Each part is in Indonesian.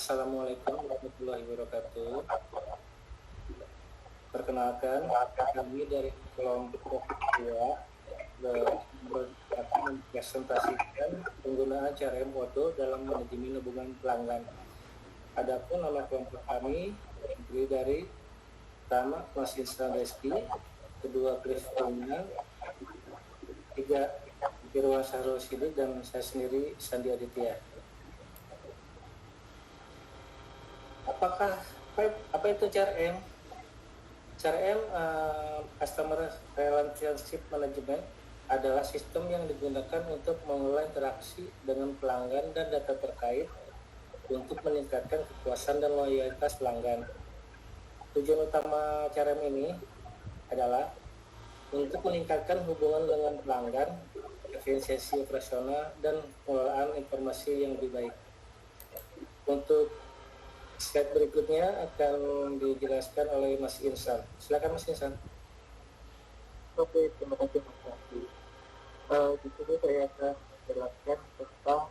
Assalamualaikum warahmatullahi wabarakatuh. Perkenalkan, kami dari kelompok 2 akan mempresentasikan penggunaan CRM Odoo dalam manajemen hubungan pelanggan. Adapun nama kelompok kami terdiri dari pertama Mas Ihsan Reski, kedua Cliff Firman, tiga Irwan Sahrul Sidik, dan saya sendiri Sandi Aditya. Apa itu CRM? CRM Customer Relationship Management adalah sistem yang digunakan untuk mengelola interaksi dengan pelanggan dan data terkait untuk meningkatkan kepuasan dan loyalitas pelanggan. Tujuan utama CRM ini adalah untuk meningkatkan hubungan dengan pelanggan, efisiensi operasional, dan pengelolaan informasi yang lebih baik. Untuk slide berikutnya akan dijelaskan oleh Mas Ihsan. Silakan Mas Ihsan. Oke, terima kasih Mas Raffi. Di sini saya akan menjelaskan tentang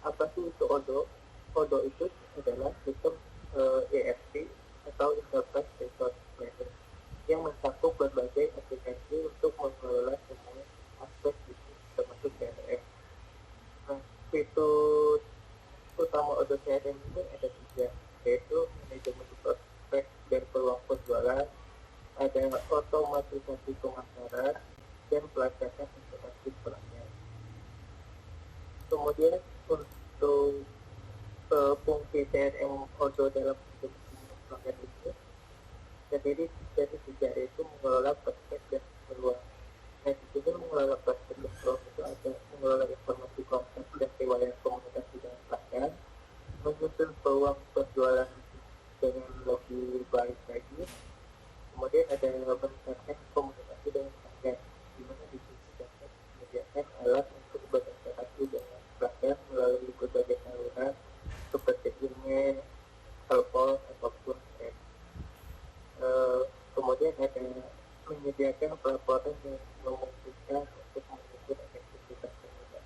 apa sih itu Odoo. Odoo itu adalah sistem ERP atau Enterprise Resource Planning yang mencakup berbagai aplikasi untuk mengelola semua aspek bisnis termasuk CRM. Nah, fitur utama Odoo CRM ini ada tiga, yaitu manajemen prospek dan peluang penjualan, ada otomatisasi pemasaran, dan pelacakan informasi pelanggan. Kemudian untuk fungsi CRM Odoo dalam pelanggan itu terdiri dari tiga, yaitu mengelola prospek dan peluang. Nah, di sini mengelola prospek dan peluang itu ada mengelola informasi kontak dan riwayat komunikasi dengan pelanggan, menyusun peluang penjualan dengan lebih baik lagi, kemudian ada meningkatkan komunikasi dengan pelanggan, di mana di sini dapat menyediakan alat untuk berinteraksi dengan pelanggan melalui berbagai saluran seperti email, telepon, ataupun chat. Kemudian ada menyediakan pelaporan yang memungkinkan untuk mengukur efektivitas pengguna.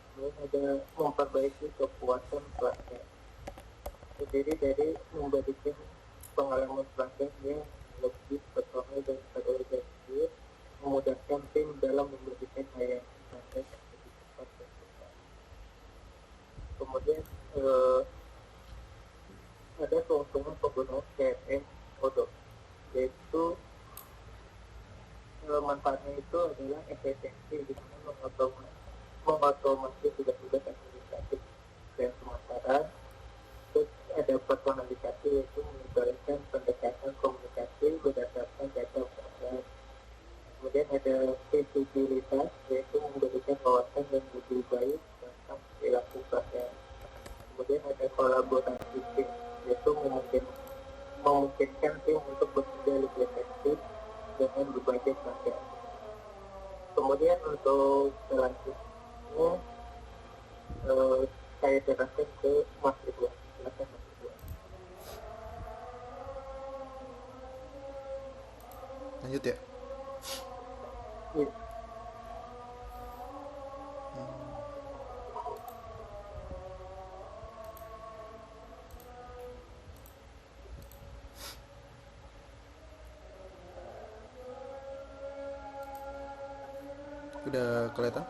Kemudian ada memperbaiki kepuasan pelanggan, terdiri dari memberikan pengalaman pelanggan yang lebih personal dan terorganisir, memudahkan tim dalam memberikan layanan pelanggan yang lebih cepat dan cepat. Kemudian ada keuntungan penggunaan CRM Odoo, yaitu manfaatnya itu adalah efisiensi, di mana mengotomasi tugas-tugas administratif dan pemasaran. Terus ada personalisasi, yaitu menyesuaikan pendekatan komunikasi berdasarkan data pelanggan. Kemudian ada visibilitas, yaitu memberikan wawasan yang lebih baik tentang perilaku pelanggan. Kemudian ada kolaborasi tim, yaitu memungkinkan tim untuk bekerja lebih efektif dengan berbagai pelanggan. Kemudian untuk selanjutnya saya serahkan ke Mas Ridwan. Silakan Mas Ridwan. Lanjut ya. Ya. Udah kelihatan?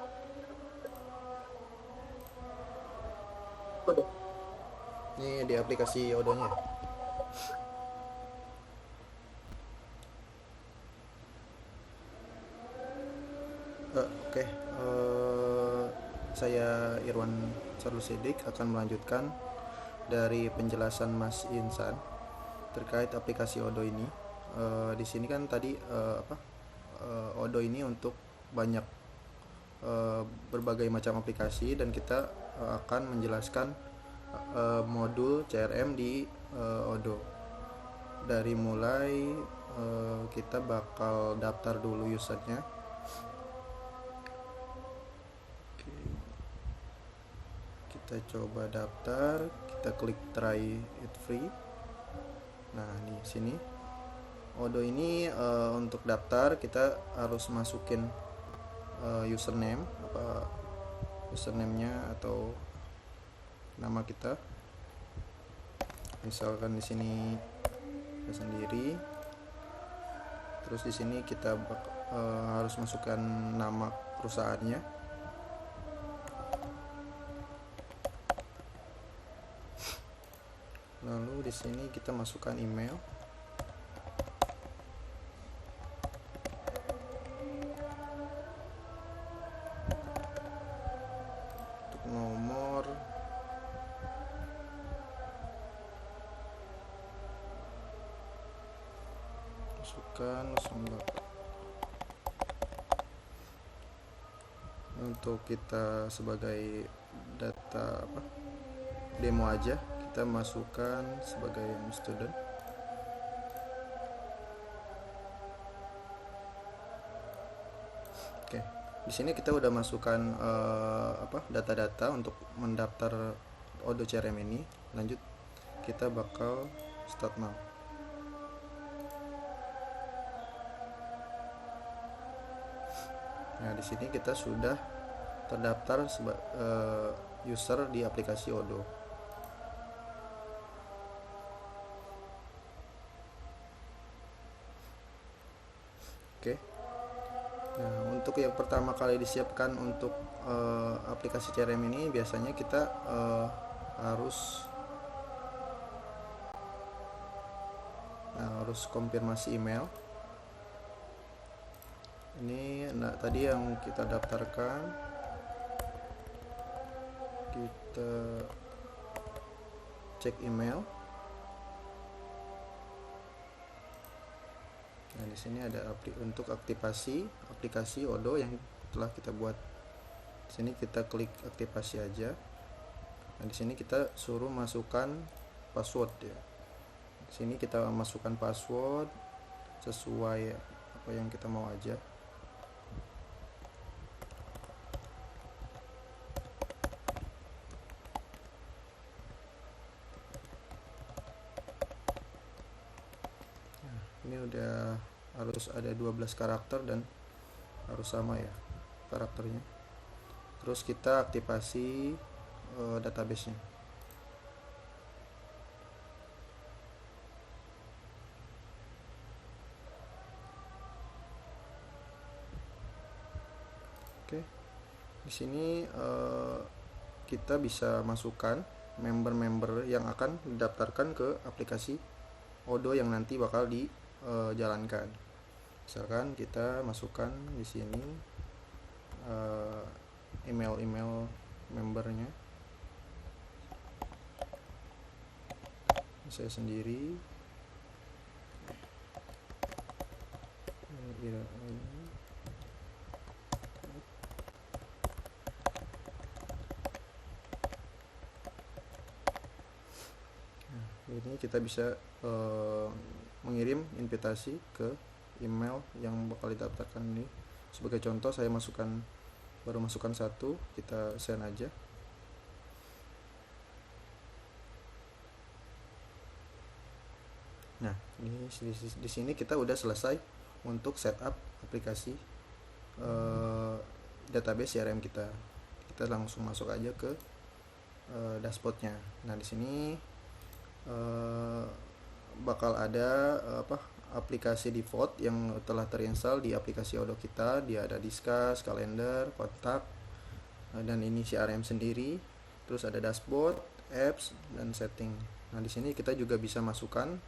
Udah. Ini di aplikasi Odoo-nya. Oke. Saya Irwan Sahrul Sidik akan melanjutkan dari penjelasan Mas Ihsan terkait aplikasi Odoo ini. Di sini kan tadi Odoo ini untuk banyak berbagai macam aplikasi, dan kita akan menjelaskan modul CRM di Odoo. Dari mulai kita bakal daftar dulu usernya. Oke. Kita coba daftar, kita klik try it free. Nah, di sini Odoo ini untuk daftar kita harus masukin username, username-nya atau nama kita. Misalkan di sini saya sendiri, terus di sini kita harus masukkan nama perusahaannya. Lalu di sini kita masukkan email. Untuk nomor masukkan 08. Untuk kita sebagai data demo aja, kita masukkan sebagai student. Oke, di sini kita udah masukkan data-data untuk mendaftar Odoo CRM ini. Lanjut, kita bakal start now. Nah, di sini kita sudah terdaftar user di aplikasi Odoo. Oke. Nah, untuk yang pertama kali disiapkan untuk aplikasi CRM ini, biasanya kita harus konfirmasi email. Ini tadi yang kita daftarkan, kita cek email. Nah, di sini ada untuk aktivasi aplikasi Odoo yang telah kita buat. Di sini kita klik aktivasi aja. Nah, di sini kita suruh masukkan password ya. Di sini kita masukkan password sesuai apa yang kita mau aja. Ini udah harus ada 12 karakter dan harus sama ya karakternya. Terus kita aktivasi database-nya. Oke. Di sini kita bisa masukkan member-member yang akan didaftarkan ke aplikasi Odoo yang nanti bakal dijalankan. Misalkan kita masukkan di sini email membernya. Saya sendiri. Ini kita bisa mengirim invitasi ke email yang bakal didaftarkan ini. Sebagai contoh, saya baru masukkan satu, kita send aja. Nah, di sini kita udah selesai untuk setup aplikasi database CRM kita. Kita langsung masuk aja ke dashboardnya. Nah, di sini bakal ada aplikasi default yang telah terinstall di aplikasi Odoo kita. Dia ada Discuss, Kalender, Kontak, dan ini CRM sendiri. Terus ada dashboard, apps, dan setting. Nah, di sini kita juga bisa masukkan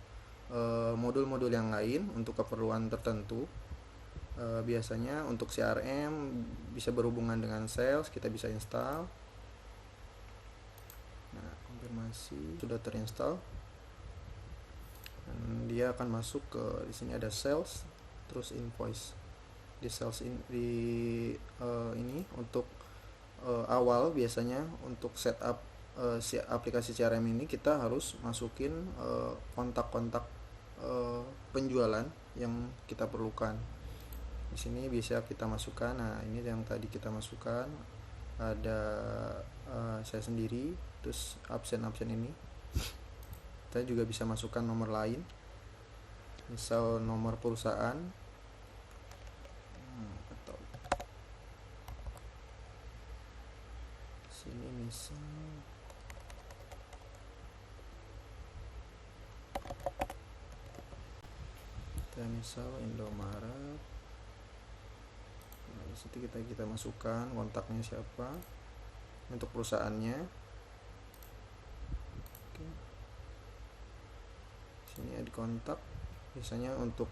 modul-modul yang lain untuk keperluan tertentu. Biasanya untuk CRM bisa berhubungan dengan sales, kita bisa install. Nah, konfirmasi sudah terinstall. Dan dia akan masuk ke di sini ada sales, terus invoice. Di sales ini untuk awal biasanya untuk setup aplikasi CRM ini kita harus masukin kontak-kontak penjualan yang kita perlukan. Di sini bisa kita masukkan. Nah, ini yang tadi kita masukkan, ada saya sendiri, terus absen ini. Kita juga bisa masukkan nomor lain, misal nomor perusahaan atau sini misal Saya misal Indomaret. Nah, di situ kita masukkan kontaknya siapa untuk perusahaannya. Oke. Sini ada kontak. Biasanya untuk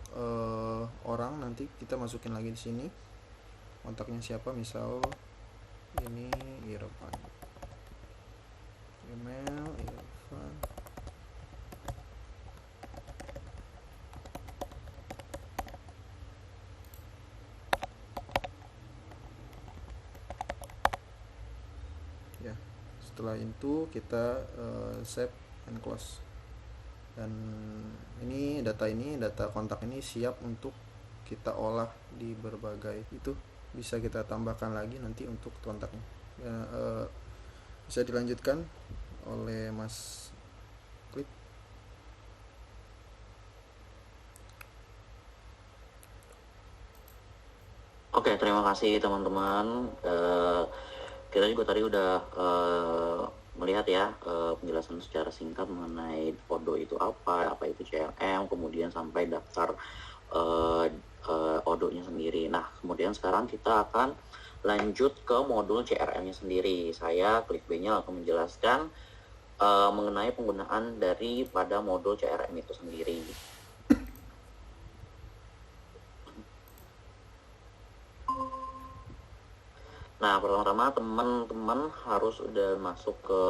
orang nanti kita masukin lagi di sini kontaknya siapa, misal ini Irfan, email Irfan. Ya, setelah itu kita save and close. Dan ini data kontak ini siap untuk kita olah di berbagai, itu bisa kita tambahkan lagi nanti untuk kontaknya ya. Bisa dilanjutkan oleh Mas Klik. Oke, terima kasih teman-teman. Kita juga tadi udah melihat ya penjelasan secara singkat mengenai Odoo itu apa itu CRM, kemudian sampai daftar Odoo-nya sendiri. Nah, kemudian sekarang kita akan lanjut ke modul CRM-nya sendiri. Saya Klik B-nya akan menjelaskan mengenai penggunaan daripada modul CRM itu sendiri. Nah, pertama-tama teman-teman harus udah masuk ke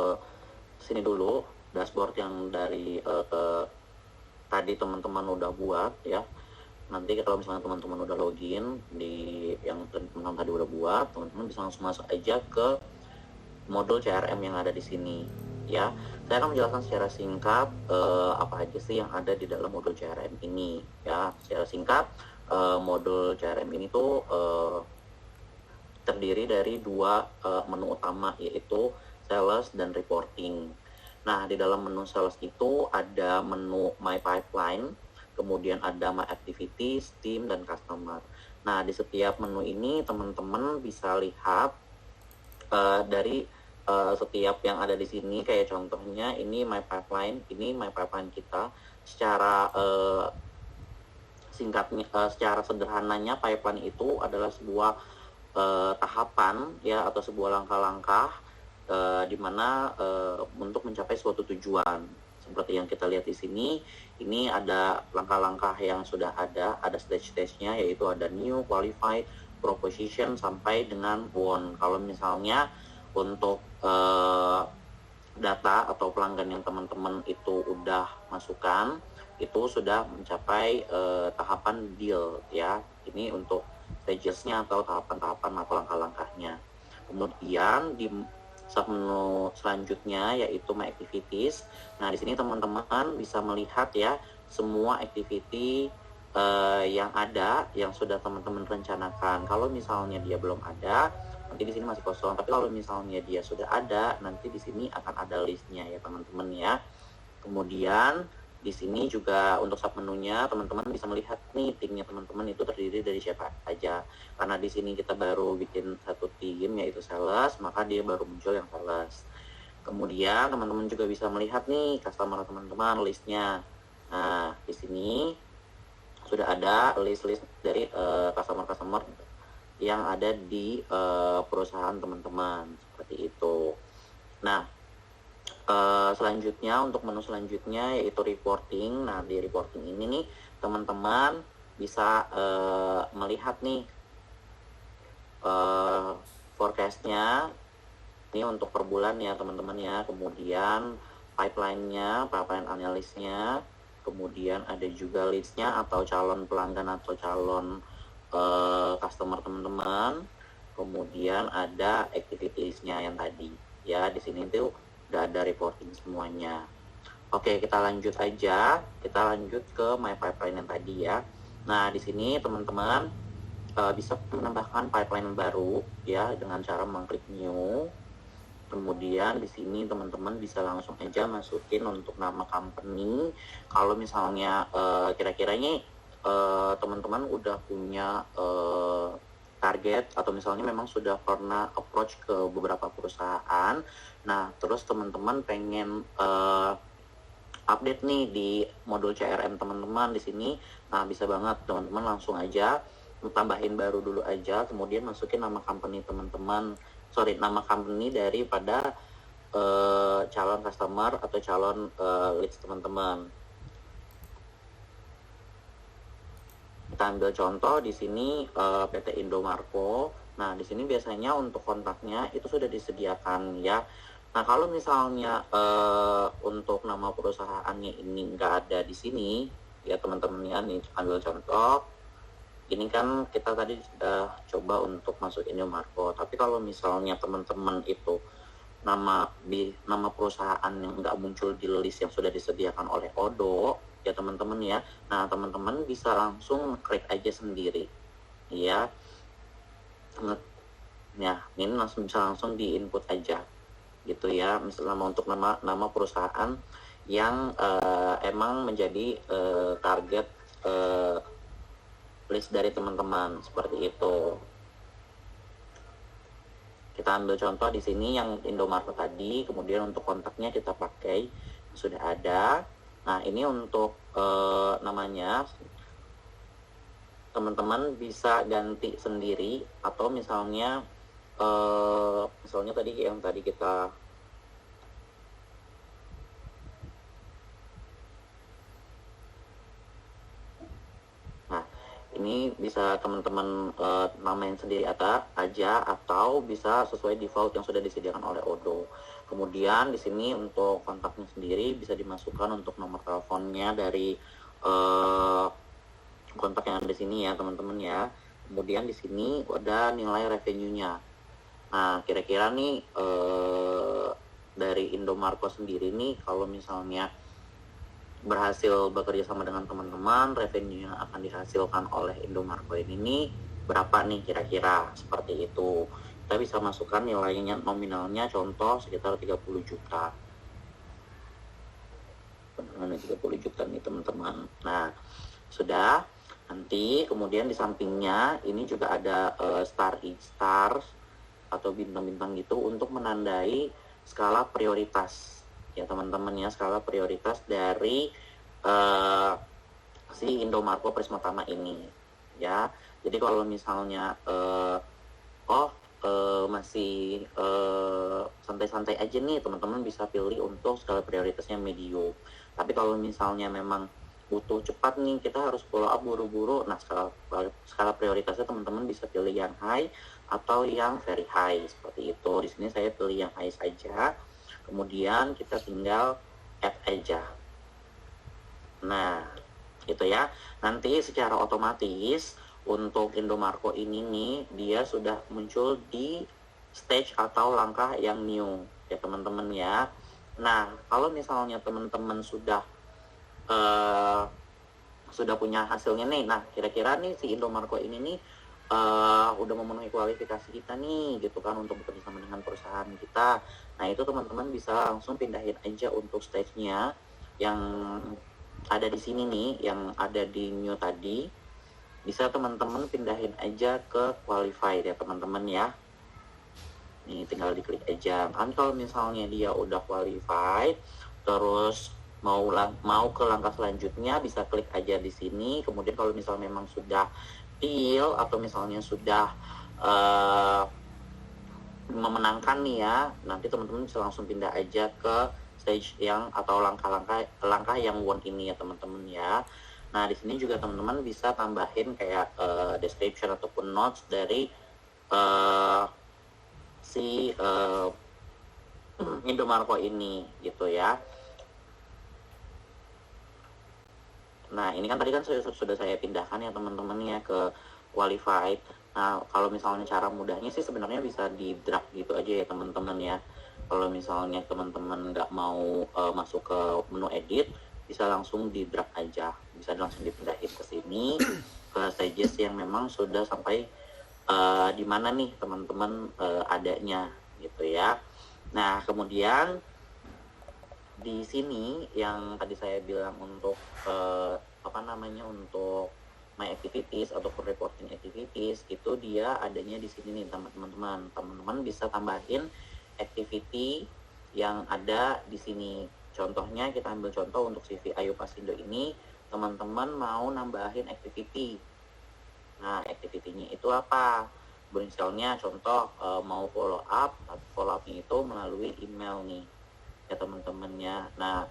sini dulu, dashboard yang dari tadi teman-teman udah buat ya. Nanti kalau misalnya teman-teman udah login di yang teman-teman tadi udah buat, teman-teman bisa langsung masuk aja ke modul CRM yang ada di sini ya. Saya akan menjelaskan secara singkat apa aja sih yang ada di dalam modul CRM ini ya. Secara singkat, modul CRM ini tuh terdiri dari dua menu utama, yaitu sales dan reporting. Nah, di dalam menu sales itu ada menu My Pipeline, kemudian ada My Activities, Team, dan Customer. Nah, di setiap menu ini teman-teman bisa lihat dari setiap yang ada di sini, kayak contohnya ini My Pipeline, kita. Secara singkatnya, secara sederhananya, pipeline itu adalah sebuah tahapan ya, atau sebuah langkah-langkah di mana untuk mencapai suatu tujuan. Seperti yang kita lihat di sini, ini ada langkah-langkah yang sudah ada stage-stage-nya, yaitu ada new, qualified, proposition, sampai dengan won. Kalau misalnya untuk data atau pelanggan yang teman-teman itu udah masukkan, itu sudah mencapai tahapan deal ya. Ini untuk stages-nya atau tahapan-tahapan atau langkah-langkahnya. Kemudian di submenu selanjutnya yaitu My Activities. Nah, di sini teman-teman bisa melihat ya semua activity yang ada, yang sudah teman-teman rencanakan. Kalau misalnya dia belum ada, nanti di sini masih kosong. Tapi kalau misalnya dia sudah ada, nanti di sini akan ada listnya ya teman-teman ya. Kemudian di sini juga untuk submenunya teman-teman bisa melihat nih timnya teman-teman itu terdiri dari siapa aja. Karena di sini kita baru bikin satu tim yaitu sales, maka dia baru muncul yang sales. Kemudian teman-teman juga bisa melihat nih customer teman-teman listnya. Nah, di sini sudah ada list-list dari customer-customer yang ada di perusahaan teman-teman seperti itu. Nah, selanjutnya untuk menu selanjutnya yaitu reporting. Nah, di reporting ini nih teman-teman bisa melihat nih forecastnya ini untuk per bulan ya teman-teman ya. Kemudian pipeline-nya, pipeline analysnya, kemudian ada juga leads-nya atau calon pelanggan atau calon customer teman-teman. Kemudian ada activities-nya yang tadi ya. Di sini tuh udah ada reporting semuanya. Oke, kita lanjut aja. Kita lanjut ke My Pipeline yang tadi ya. Nah, di sini teman-teman bisa menambahkan pipeline baru ya dengan cara mengklik new. Kemudian di sini teman-teman bisa langsung aja masukin untuk nama company. Kalau misalnya kira-kiranya teman-teman udah punya target atau misalnya memang sudah pernah approach ke beberapa perusahaan, nah terus teman-teman pengen update nih di modul CRM teman-teman di sini. Nah, bisa banget teman-teman langsung aja tambahin baru dulu aja, kemudian masukin nama company teman-teman, nama company daripada calon customer atau calon leads teman-teman. Kita ambil contoh di sini PT Indomarko. Nah, di sini biasanya untuk kontaknya itu sudah disediakan ya. Nah, kalau misalnya untuk nama perusahaannya ini nggak ada di sini, ya teman-teman ya, nih ambil contoh. Ini kan kita tadi sudah coba untuk masuk Indomarko, tapi kalau misalnya teman-teman itu nama perusahaan yang nggak muncul di list yang sudah disediakan oleh Odo, ya teman-teman ya. Nah, teman-teman bisa langsung klik aja sendiri, ya. Ya, ini bisa langsung di input aja gitu ya, misalnya untuk nama perusahaan yang emang menjadi target list dari teman-teman, seperti itu. Kita ambil contoh di sini yang Indomaret tadi, kemudian untuk kontaknya kita pakai sudah ada. Nah, ini untuk namanya teman-teman bisa ganti sendiri, atau misalnya tadi yang tadi kita ini bisa teman-teman namain sendiri aja, atau bisa sesuai default yang sudah disediakan oleh Odo. Kemudian di sini untuk kontaknya sendiri bisa dimasukkan untuk nomor teleponnya dari kontak yang ada di sini ya teman-teman ya. Kemudian di sini ada nilai revenue-nya. Nah, kira-kira nih dari Indomarko sendiri nih, kalau misalnya berhasil bekerja sama dengan teman-teman, revenue yang akan dihasilkan oleh Indomarko ini berapa nih kira-kira, seperti itu. Kita bisa masukkan nilainya, nominalnya contoh sekitar 30 juta. Benar 30 juta nih teman-teman. Nah, sudah. Nanti kemudian di sampingnya ini juga ada star atau bintang-bintang gitu untuk menandai skala prioritas ya teman-teman ya, skala prioritas dari si Indomarko Prismatama ini ya. Jadi kalau misalnya masih santai-santai aja nih, teman-teman bisa pilih untuk skala prioritasnya medium. Tapi kalau misalnya memang butuh cepat nih, kita harus follow up buru-buru, nah skala prioritasnya teman-teman bisa pilih yang high atau yang very high, seperti itu. Di sini saya pilih yang high saja, kemudian kita tinggal add aja. Nah, gitu ya. Nanti secara otomatis untuk Indomarko ini nih, dia sudah muncul di stage atau langkah yang new ya teman-teman ya. Nah, kalau misalnya teman-teman sudah punya hasilnya nih, nah kira-kira nih si Indomarko ini nih udah memenuhi kualifikasi kita nih gitu kan untuk bekerja sama dengan perusahaan kita. Nah, itu teman-teman bisa langsung pindahin aja untuk stage-nya yang ada di sini nih, yang ada di new tadi. Bisa teman-teman pindahin aja ke qualified ya teman-teman ya. Nih tinggal diklik aja. Kan kalau misalnya dia udah qualified, terus mau ke langkah selanjutnya, bisa klik aja di sini. Kemudian kalau misalnya memang sudah deal atau misalnya sudah memenangkan nih ya, nanti teman-teman bisa langsung pindah aja ke stage yang atau langkah yang won ini ya teman-teman ya. Nah, di sini juga teman-teman bisa tambahin kayak description ataupun notes dari si Indomarko ini gitu ya. Nah, ini kan tadi kan sudah saya pindahkan ya teman-teman ya ke qualified. Nah, kalau misalnya cara mudahnya sih sebenarnya bisa di drag gitu aja ya teman-teman ya. Kalau misalnya teman-teman nggak mau masuk ke menu edit, bisa langsung di drag aja. Bisa langsung dipindahin ke sini, ke stages yang memang sudah sampai di mana nih teman-teman adanya gitu ya. Nah, kemudian di sini yang tadi saya bilang untuk untuk my activities ataupun reporting activities, itu dia adanya di sini nih teman-teman. Teman-teman bisa tambahin activity yang ada di sini. Contohnya kita ambil contoh untuk CV Ayu Pasindo ini, teman-teman mau nambahin activity. Nah, activity-nya itu apa? Misalnya contoh mau follow up nya itu melalui email nih ya teman-temannya. Nah,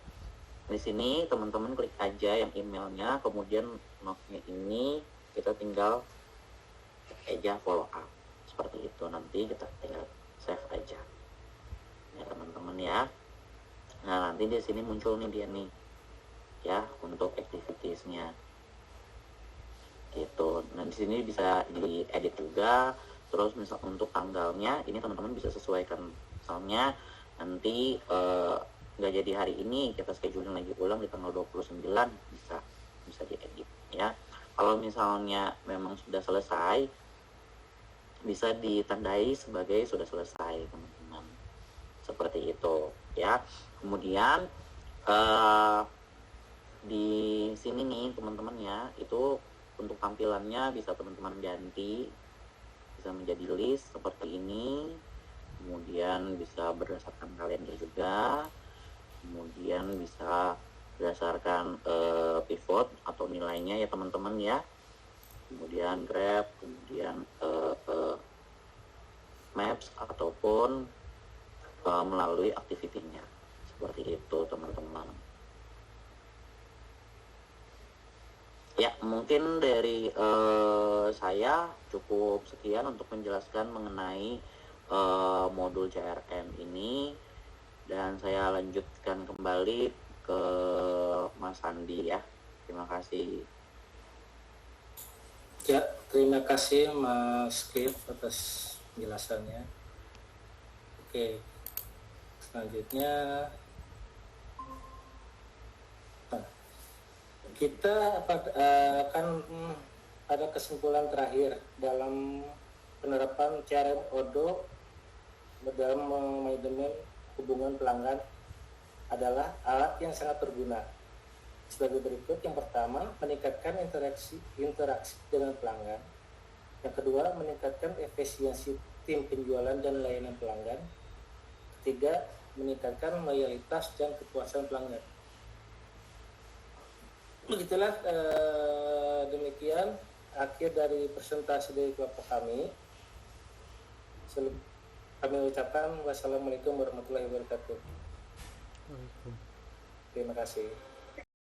di sini teman-teman klik aja yang emailnya, kemudian note-nya ini kita tinggal aja follow up seperti itu, nanti kita tinggal save aja ya teman-teman ya. Nah, nanti di sini muncul nih dia nih ya untuk activitiesnya gitu. Nah, di sini bisa diedit juga. Terus misal untuk tanggalnya ini teman-teman bisa sesuaikan, misalnya nanti nggak jadi hari ini, kita scheduling lagi ulang di tanggal 29, bisa diedit ya. Kalau misalnya memang sudah selesai, bisa ditandai sebagai sudah selesai teman-teman, seperti itu ya. Kemudian di sini nih teman-teman ya, itu untuk tampilannya bisa teman-teman ganti, bisa menjadi list seperti ini, kemudian bisa berdasarkan kalender juga, kemudian bisa berdasarkan pivot atau nilainya ya teman-teman ya, kemudian grab, kemudian maps ataupun melalui activity-nya, seperti itu teman-teman. Ya, mungkin dari saya cukup sekian untuk menjelaskan mengenai modul CRM ini, dan saya lanjutkan kembali ke Mas Andi ya. Terima kasih. Ya, terima kasih Mas Kif atas penjelasannya. Oke, selanjutnya kita akan ada kesimpulan terakhir dalam penerapan CRM Odoo dalam manajemen hubungan pelanggan adalah alat yang sangat berguna. Sebagai berikut: yang pertama, meningkatkan interaksi dengan pelanggan. Yang kedua, meningkatkan efisiensi tim penjualan dan layanan pelanggan. Ketiga, meningkatkan loyalitas dan kepuasan pelanggan. Begitulah demikian akhir dari presentasi dari kelompok kami. Kami ucapkan wassalamualaikum warahmatullahi wabarakatuh. Terima kasih.